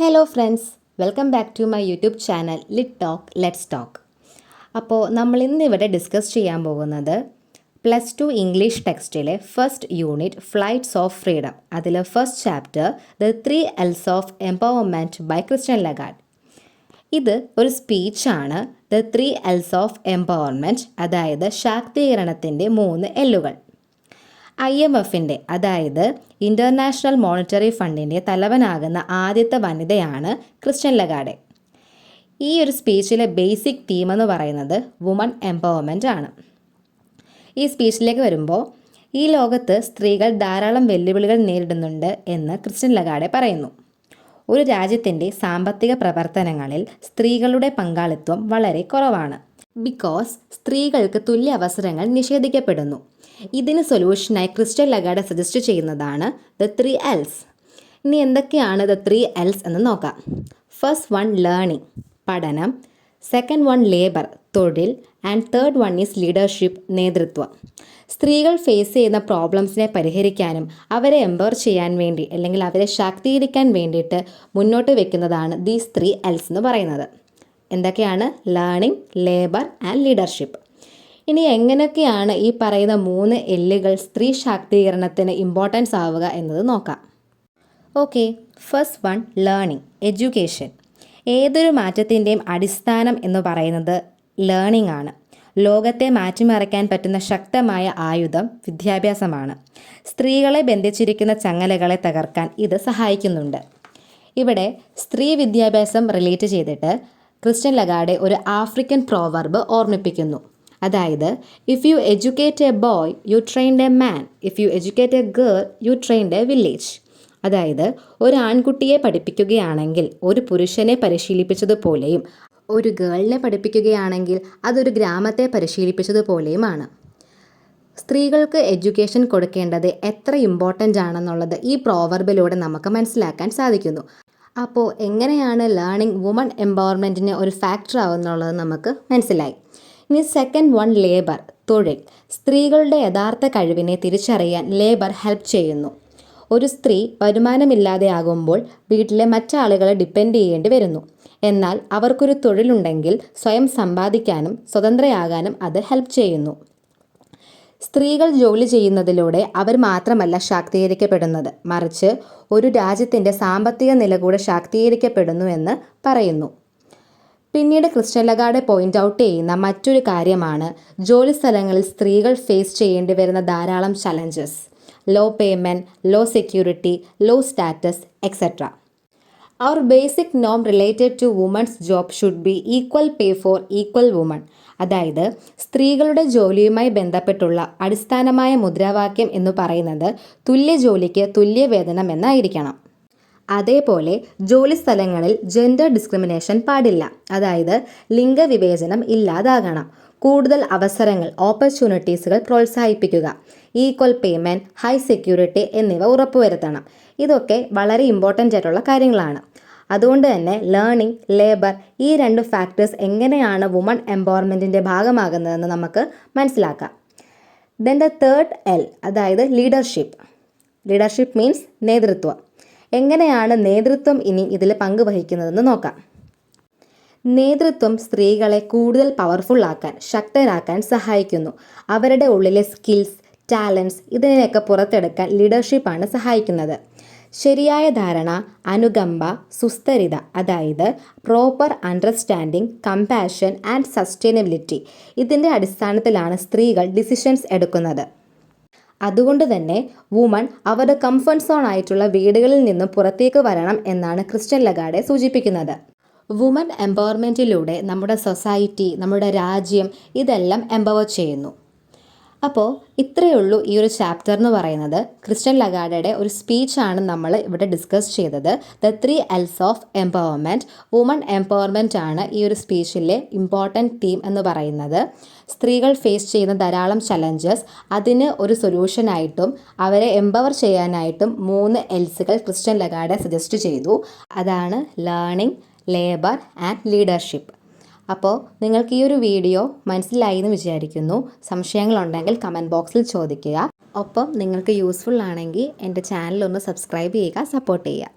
Hello friends, welcome back to my YouTube channel Lit Talk let's talk. അപ്പോൾ നമ്മൾ ഇന്നിവിടെ discuss ചെയ്യാൻ പോകുന്നത് +2 ഇംഗ്ലീഷ് ടെക്സ്റ്റിലെ first unit flights of freedom. അതിലെ first chapter the 3 L's of empowerment by Christine Lagarde. ഇത് ഒരു സ്പീച്ചാണ്. The 3 L's of empowerment, അതായത് ശാക്തീകരണത്തിൻ്റെ 3 എല്ലുകൾ. IMFൻ്റെ, അതായത് ഇൻ്റർനാഷണൽ മോണിറ്ററി ഫണ്ടിൻ്റെ തലവനാകുന്ന ആദ്യത്തെ വനിതയാണ് ക്രിസ്റ്റ്യൻ ലഗാർഡ്. ഈ ഒരു സ്പീച്ചിലെ ബേസിക് തീം എന്ന് പറയുന്നത് വുമൺ എംപവർമെൻ്റ് ആണ്. ഈ സ്പീച്ചിലേക്ക് വരുമ്പോൾ ഈ ലോകത്ത് സ്ത്രീകൾ ധാരാളം വെല്ലുവിളികൾ നേരിടുന്നുണ്ട് എന്ന് ക്രിസ്റ്റ്യൻ ലഗാർഡ് പറയുന്നു. ഒരു രാജ്യത്തിൻ്റെ സാമ്പത്തിക പ്രവർത്തനങ്ങളിൽ സ്ത്രീകളുടെ പങ്കാളിത്തം വളരെ കുറവാണ്. ബിക്കോസ് സ്ത്രീകൾക്ക് തുല്യ അവസരങ്ങൾ നിഷേധിക്കപ്പെടുന്നു. ഇതിന് സൊല്യൂഷനായി ക്രിസ്റ്റ്യൻ ലഗാർഡ് സജസ്റ്റ് ചെയ്യുന്നതാണ് ദ 3 L's. ഇനി എന്തൊക്കെയാണ് ദ 3 L's എന്ന് നോക്കാം. ഫസ്റ്റ് വൺ ലേണിംഗ്, പഠനം. സെക്കൻഡ് വൺ ലേബർ, തൊഴിൽ. And third one is leadership, നേതൃത്വം. സ്ത്രീകൾ ഫേസ് ചെയ്യുന്ന പ്രോബ്ലംസിനെ പരിഹരിക്കാനും അവരെ എംപവർ ചെയ്യാൻ വേണ്ടി അല്ലെങ്കിൽ അവരെ ശാക്തീകരിക്കാൻ വേണ്ടിയിട്ട് മുന്നോട്ട് വെക്കുന്നതാണ് ദീസ് 3 L's എന്ന് പറയുന്നത്. എന്തൊക്കെയാണ്? Learning, labour and leadership. ഇനി എങ്ങനെയൊക്കെയാണ് ഈ പറയുന്ന 3 എല്ലുകൾ സ്ത്രീ ശാക്തീകരണത്തിന് ഇമ്പോർട്ടൻസ് ആവുക എന്നത് നോക്കാം. Okay, first one learning, education. ഏതൊരു മാറ്റത്തിൻ്റെയും അടിസ്ഥാനം എന്ന് പറയുന്നത് ലേണിംഗ് ആണ്. ലോകത്തെ മാറ്റിമറിക്കാൻ പറ്റുന്ന ശക്തമായ ആയുധം വിദ്യാഭ്യാസമാണ്. സ്ത്രീകളെ ബന്ധിച്ചിരിക്കുന്ന ചങ്ങലകളെ തകർക്കാൻ ഇത് സഹായിക്കുന്നുണ്ട്. ഇവിടെ സ്ത്രീ വിദ്യാഭ്യാസം റിലേറ്റ് ചെയ്തിട്ട് ക്രിസ്റ്റ്യൻ ലഗാർഡ് ഒരു ആഫ്രിക്കൻ പ്രോവർബ് ഓർമ്മിപ്പിക്കുന്നു. അതായത്, if you educate A boy you trained a man, if you educate A girl you trained A village. അതായത്, ഒരു ആൺകുട്ടിയെ പഠിപ്പിക്കുകയാണെങ്കിൽ ഒരു പുരുഷനെ പരിശീലിപ്പിച്ചതുപോലെയും ഒരു ഗേളിനെ പഠിപ്പിക്കുകയാണെങ്കിൽ അതൊരു ഗ്രാമത്തെ പരിശീലിപ്പിച്ചതുപോലെയുമാണ്. സ്ത്രീകൾക്ക് എഡ്യൂക്കേഷൻ കൊടുക്കേണ്ടത് എത്ര ഇമ്പോർട്ടൻ്റ് ആണെന്നുള്ളത് ഈ പ്രോവർബിലൂടെ നമുക്ക് മനസ്സിലാക്കാൻ സാധിക്കുന്നു. അപ്പോൾ എങ്ങനെയാണ് ലേണിംഗ് വുമൺ എംപവർമെൻറ്റിന് ഒരു ഫാക്ടർ ആവുന്നുള്ളത് നമുക്ക് മനസ്സിലായി. ഇനി സെക്കൻഡ് വൺ ലേബർ, തൊഴിൽ. സ്ത്രീകളുടെ യഥാർത്ഥ കഴിവിനെ തിരിച്ചറിയാൻ ലേബർ ഹെൽപ്പ് ചെയ്യുന്നു. ഒരു സ്ത്രീ വരുമാനമില്ലാതെ ആകുമ്പോൾ വീട്ടിലെ മറ്റാളുകളെ ഡിപ്പെൻഡ് ചെയ്യേണ്ടി വരുന്നു. എന്നാൽ അവർക്കൊരു തൊഴിലുണ്ടെങ്കിൽ സ്വയം സമ്പാദിക്കാനും സ്വതന്ത്രയാകാനും അത് ഹെൽപ്പ് ചെയ്യുന്നു. സ്ത്രീകൾ ജോലി ചെയ്യുന്നതിലൂടെ അവർ മാത്രമല്ല ശാക്തീകരിക്കപ്പെടുന്നത്, മറിച്ച് ഒരു രാജ്യത്തിൻ്റെ സാമ്പത്തിക നില കൂടെ ശാക്തീകരിക്കപ്പെടുന്നു എന്ന് പറയുന്നു. പിന്നീട് ക്രിസ്റ്റ്യൻ ലഗാർഡ് പോയിൻ്റ് ഔട്ട് ചെയ്യുന്ന മറ്റൊരു കാര്യമാണ് ജോലിസ്ഥലങ്ങളിൽ സ്ത്രീകൾ ഫേസ് ചെയ്യേണ്ടി വരുന്ന ധാരാളം challenges. Low payment, low security, low status etcetera. Our basic norm related to women's job should be equal pay for equal women. അതായത്, സ്ത്രീകളുടെ ജോലിയുമായി ബന്ധപ്പെട്ടുള്ള അടിസ്ഥാനമായ മുദ്രാവാക്യം എന്ന് പറയുന്നത് തുല്യ ജോലിക്ക് തുല്യ വേതനം എന്നായിരിക്കണം. അതേപോലെ ജോലി സ്ഥലങ്ങളിൽ ജെൻഡർ ഡിസ്ക്രിമിനേഷൻ പാടില്ല. അതായത്, ലിംഗവിവേചനം ഇല്ലാതാകണം. കൂടുതൽ അവസരങ്ങൾ, ഓപ്പർച്യൂണിറ്റീസുകൾ പ്രോത്സാഹിപ്പിക്കുക. ഈക്വൽ പേയ്മെൻറ്റ്, ഹൈ സെക്യൂരിറ്റി എന്നിവ ഉറപ്പുവരുത്തണം. ഇതൊക്കെ വളരെ ഇമ്പോർട്ടൻ്റ് ആയിട്ടുള്ള കാര്യങ്ങളാണ്. അതുകൊണ്ട് തന്നെ ലേണിംഗ്, ലേബർ, ഈ 2 ഫാക്ടേഴ്സ് എങ്ങനെയാണ് വുമൺ എംപവർമെൻറ്റിൻ്റെ ഭാഗമാകുന്നതെന്ന് നമുക്ക് മനസ്സിലാക്കാം. ദെൻ ദ തേർഡ് L, അതായത് ലീഡർഷിപ്പ്. ലീഡർഷിപ്പ് മീൻസ് നേതൃത്വം. എങ്ങനെയാണ് നേതൃത്വം ഇനി ഇതിൽ പങ്കുവഹിക്കുന്നതെന്ന് നോക്കാം. നേതൃത്വം സ്ത്രീകളെ കൂടുതൽ പവർഫുൾ ആക്കാൻ, ശക്തരാക്കാൻ സഹായിക്കുന്നു. അവരുടെ ഉള്ളിലെ സ്കിൽസ്, ടാലൻസ് ഇതിനെയൊക്കെ പുറത്തെടുക്കാൻ ലീഡർഷിപ്പാണ് സഹായിക്കുന്നത്. ശരിയായ ധാരണ, അനുകമ്പ, സുസ്ഥിരത, അതായത് proper understanding, compassion and sustainability, ഇതിൻ്റെ അടിസ്ഥാനത്തിലാണ് സ്ത്രീകൾ ഡിസിഷൻസ് എടുക്കുന്നത്. അതുകൊണ്ട് തന്നെ വുമൺ അവരുടെ കംഫർട്ട് സോൺ ആയിട്ടുള്ള വീടുകളിൽ നിന്നും പുറത്തേക്ക് വരണം എന്നാണ് ക്രിസ്റ്റ്യൻ ലഗാർഡ് സൂചിപ്പിക്കുന്നത്. വുമൺ എംപവർമെൻറ്റിലൂടെ നമ്മുടെ സൊസൈറ്റി, നമ്മുടെ രാജ്യം ഇതെല്ലാം എംപവർ ചെയ്യുന്നു. അപ്പോൾ ഇത്രയേ ഉള്ളൂ ഈ ഒരു ചാപ്റ്റർ എന്ന് പറയുന്നത്. ക്രിസ്റ്റ്യൻ ലഗാർഡയുടെ ഒരു സ്പീച്ചാണ് നമ്മൾ ഇവിടെ ഡിസ്കസ് ചെയ്തത്. The 3 L's of empowerment, woman empowerment ആണ് ഈ ഒരു സ്പീച്ചിലെ ഇമ്പോർട്ടൻറ്റ് തീം എന്ന് പറയുന്നത്. സ്ത്രീകൾ ഫേസ് ചെയ്യുന്ന ധാരാളം ചലഞ്ചസ്, അതിന് ഒരു സൊല്യൂഷനായിട്ടും അവരെ എംപവർ ചെയ്യാനായിട്ടും 3 L'സുകൾ ക്രിസ്റ്റ്യൻ ലഗാർഡ് സജസ്റ്റ് ചെയ്തു. അതാണ് ലേണിംഗ്, ലേബർ ആൻഡ് ലീഡർഷിപ്പ്. അപ്പോൾ നിങ്ങൾക്ക് ഈ ഒരു വീഡിയോ മനസ്സിലായി എന്ന് വിചാരിക്കുന്നു. സംശയങ്ങളുണ്ടെങ്കിൽ കമൻറ്റ് ബോക്സിൽ ചോദിക്കുക. ഒപ്പം നിങ്ങൾക്ക് യൂസ്ഫുൾ ആണെങ്കിൽ എൻ്റെ ചാനൽ ഒന്ന് സബ്സ്ക്രൈബ് ചെയ്യുക, സപ്പോർട്ട് ചെയ്യുക.